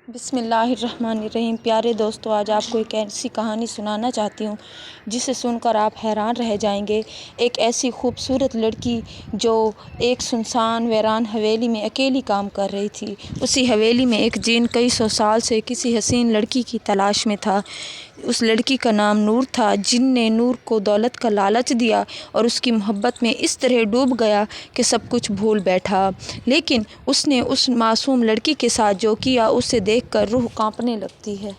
بسم اللہ الرحمن الرحیم۔ پیارے دوستو، آج آپ کو ایک ایسی کہانی سنانا چاہتی ہوں جسے سن کر آپ حیران رہ جائیں گے۔ ایک ایسی خوبصورت لڑکی جو ایک سنسان ویران حویلی میں اکیلی کام کر رہی تھی۔ اسی حویلی میں ایک جن کئی سو سال سے کسی حسین لڑکی کی تلاش میں تھا۔ اس لڑکی کا نام نور تھا۔ جن نے نور کو دولت کا لالچ دیا اور اس کی محبت میں اس طرح ڈوب گیا کہ سب کچھ بھول بیٹھا۔ لیکن اس نے اس معصوم لڑکی کے ساتھ جو کیا، اسے دیکھ کر روح کانپنے لگتی ہے۔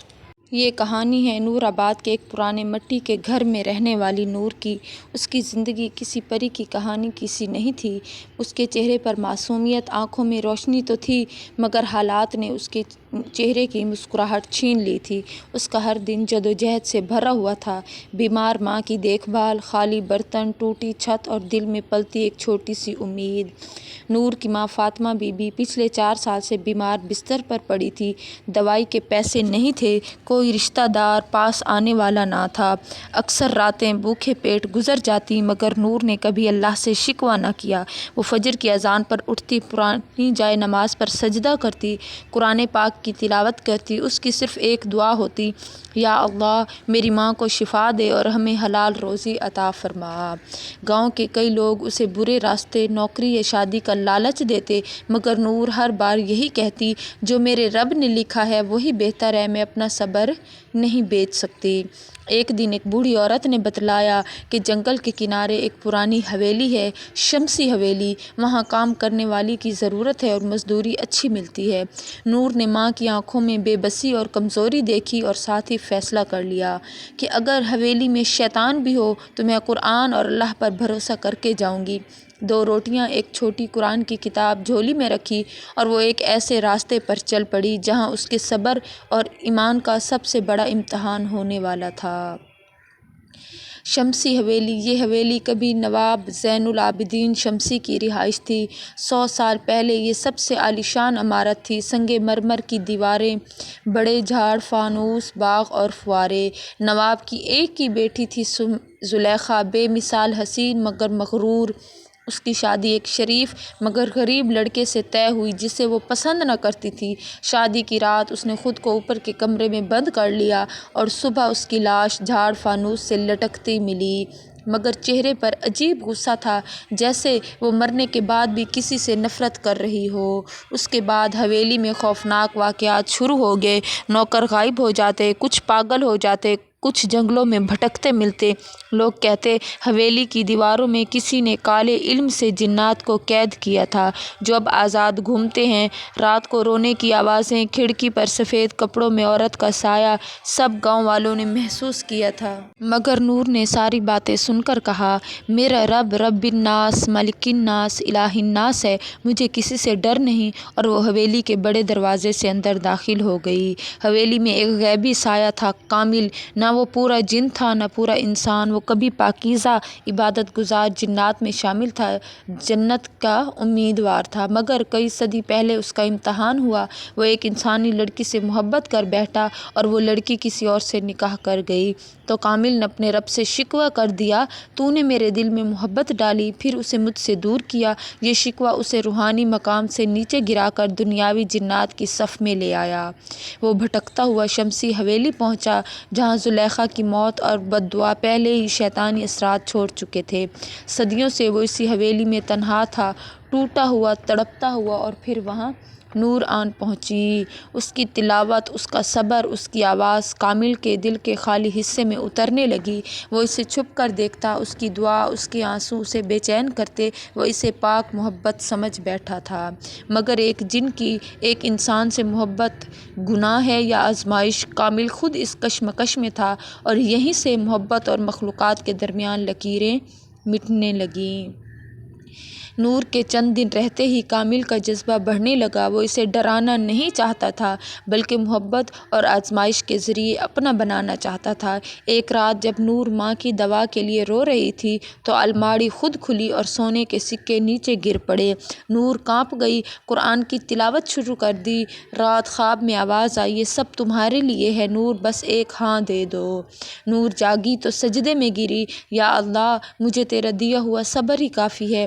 یہ کہانی ہے نور آباد کے ایک پرانے مٹی کے گھر میں رہنے والی نور کی۔ اس کی زندگی کسی پری کی کہانی کی سی نہیں تھی۔ اس کے چہرے پر معصومیت، آنکھوں میں روشنی تو تھی، مگر حالات نے اس کے چہرے کی مسکراہٹ چھین لی تھی۔ اس کا ہر دن جدوجہد سے بھرا ہوا تھا۔ بیمار ماں کی دیکھ بھال، خالی برتن، ٹوٹی چھت اور دل میں پلتی ایک چھوٹی سی امید۔ نور کی ماں فاطمہ بی بی پچھلے 4 سال سے بیمار بستر پر پڑی تھی۔ دوائی کے پیسے نہیں تھے، کوئی رشتہ دار پاس آنے والا نہ تھا۔ اکثر راتیں بھوکے پیٹ گزر جاتی، مگر نور نے کبھی اللہ سے شکوہ نہ کیا۔ وہ فجر کی اذان پر اٹھتی، پرانی جائے نماز پر سجدہ کرتی، قرآن پاک کی تلاوت کرتی۔ اس کی صرف ایک دعا ہوتی، یا اللہ میری ماں کو شفا دے اور ہمیں حلال روزی عطا فرما۔ گاؤں کے کئی لوگ اسے برے راستے، نوکری یا شادی کا لالچ دیتے، مگر نور ہر بار یہی کہتی، جو میرے رب نے لکھا ہے وہی بہتر ہے، میں اپنا صبر نہیں بیچ سکتی۔ ایک دن ایک بوڑھی عورت نے بتلایا کہ جنگل کے کنارے ایک پرانی حویلی ہے، شمسی حویلی۔ وہاں کام کرنے والی کی ضرورت ہے اور مزدوری اچھی ملتی ہے۔ نور نے ماں کی آنکھوں میں بے بسی اور کمزوری دیکھی اور ساتھ ہی فیصلہ کر لیا کہ اگر حویلی میں شیطان بھی ہو تو میں قرآن اور اللہ پر بھروسہ کر کے جاؤں گی۔ 2 روٹیاں، ایک چھوٹی قرآن کی کتاب جھولی میں رکھی اور وہ ایک ایسے راستے پر چل پڑی جہاں اس کے صبر اور ایمان کا سب سے بڑا امتحان ہونے والا تھا۔ شمسی حویلی۔ یہ حویلی کبھی نواب زین العابدین شمسی کی رہائش تھی۔ 100 سال پہلے یہ سب سے عالیشان عمارت تھی۔ سنگ مرمر کی دیواریں، بڑے جھاڑ، فانوس، باغ اور فوارے۔ نواب کی ایک ہی بیٹی تھی زلیخا، بے مثال حسین مگر مغرور۔ اس کی شادی ایک شریف مگر غریب لڑکے سے طے ہوئی جسے وہ پسند نہ کرتی تھی۔ شادی کی رات اس نے خود کو اوپر کے کمرے میں بند کر لیا اور صبح اس کی لاش جھاڑ فانوس سے لٹکتی ملی، مگر چہرے پر عجیب غصہ تھا، جیسے وہ مرنے کے بعد بھی کسی سے نفرت کر رہی ہو۔ اس کے بعد حویلی میں خوفناک واقعات شروع ہو گئے۔ نوکر غائب ہو جاتے، کچھ پاگل ہو جاتے، کچھ جنگلوں میں بھٹکتے ملتے۔ لوگ کہتے حویلی کی دیواروں میں کسی نے کالے علم سے جنات کو قید کیا تھا جو اب آزاد گھومتے ہیں۔ رات کو رونے کی آوازیں، کھڑکی پر سفید کپڑوں میں عورت کا سایہ، سب گاؤں والوں نے محسوس کیا تھا۔ مگر نور نے ساری باتیں سن کر کہا، میرا رب رب الناس ملک الناس الہ الناس ہے، مجھے کسی سے ڈر نہیں۔ اور وہ حویلی کے بڑے دروازے سے اندر داخل ہو گئی۔ حویلی میں ایک غیبی سایہ تھا، کامل۔ نہ وہ پورا جن تھا نہ پورا انسان۔ وہ کبھی پاکیزہ عبادت گزار جنات میں شامل تھا، جنت کا امیدوار تھا، مگر کئی صدی پہلے اس کا امتحان ہوا۔ وہ ایک انسانی لڑکی سے محبت کر بیٹھا اور وہ لڑکی کسی اور سے نکاح کر گئی تو کامل نے اپنے رب سے شکوہ کر دیا، تو نے میرے دل میں محبت ڈالی پھر اسے مجھ سے دور کیا۔ یہ شکوہ اسے روحانی مقام سے نیچے گرا کر دنیاوی جنات کی صف میں لے آیا۔ وہ بھٹکتا ہوا شمسی حویلی پہنچا جہاں زلیخا کی موت اور بددعا پہلے ہی شیطانی اثرات چھوڑ چکے تھے۔ صدیوں سے وہ اسی حویلی میں تنہا تھا، ٹوٹا ہوا، تڑپتا ہوا، اور پھر وہاں نور آن پہنچی۔ اس کی تلاوت، اس کا صبر، اس کی آواز کامل کے دل کے خالی حصے میں اترنے لگی۔ وہ اسے چھپ کر دیکھتا، اس کی دعا، اس کے آنسو اسے بے چین کرتے۔ وہ اسے پاک محبت سمجھ بیٹھا تھا، مگر ایک جن کی ایک انسان سے محبت گناہ ہے یا آزمائش؟ کامل خود اس کشمکش میں تھا اور یہیں سے محبت اور مخلوقات کے درمیان لکیریں مٹنے لگیں۔ نور کے چند دن رہتے ہی کامل کا جذبہ بڑھنے لگا۔ وہ اسے ڈرانا نہیں چاہتا تھا بلکہ محبت اور آزمائش کے ذریعے اپنا بنانا چاہتا تھا۔ ایک رات جب نور ماں کی دوا کے لیے رو رہی تھی تو الماڑی خود کھلی اور سونے کے سکے نیچے گر پڑے۔ نور کانپ گئی، قرآن کی تلاوت شروع کر دی۔ رات خواب میں آواز آئی، یہ سب تمہارے لیے ہے نور، بس ایک ہاں دے دو۔ نور جاگی تو سجدے میں گری، یا اللہ مجھے تیرا دیا ہوا صبر ہی کافی ہے۔